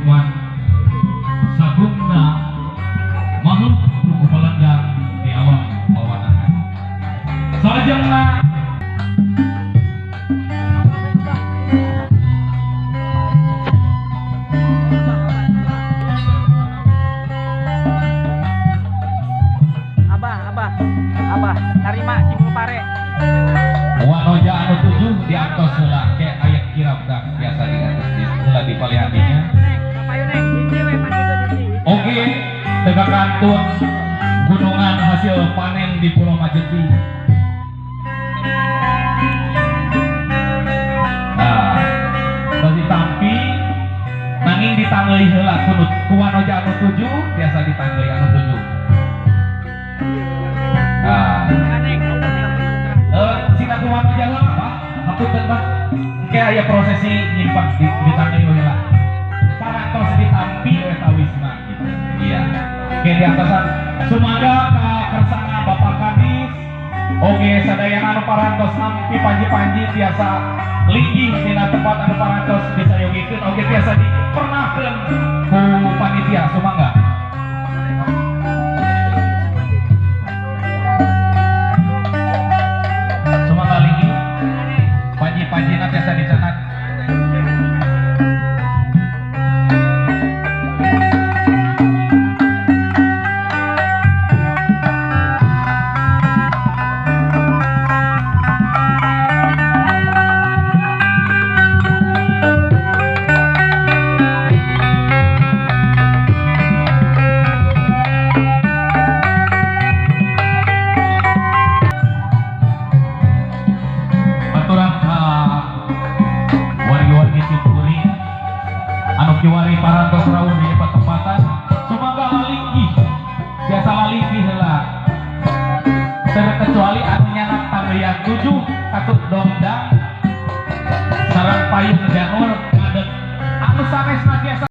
Irwan Sagungna makhluk tubuh melenggang di awal bawanan sajengna Abah tarima cimul pare wanoja anu tujuh diantos heula ke aya kirab dak biasa di atas di heula di palihatinya oke tegak kantun gunungan hasil panen di Pulau Majeti. Nah tadi tampi nanging ditanggeli heula kunut kuwanoja anu tujuh biasa ditanggeli anu tujuh. Sina kuwanoja heula apa? Hapunten Pak. Engke aya prosesi nyimpan ditanggeli heula. Parantos ditampi eta wisma gitu. Iya. Oke di atasan sumaga ka kersana Bapak Kadis. Oke sadayana anu parantos nampi panji-panji tiasa linggih dina tempat anu parantos disayogikeun oge tiasa dipernahkeun ku panitia sumaga. Sumaga linggih panji-panjina tiasa dicatat. Kiwari parantos rawuh di tempatan sumaga lalinggih biasa lalinggih heula terkecuali anu nyanak tambayan 7 katut dongdang sareng payung janur ngadeg anu sanesna biasa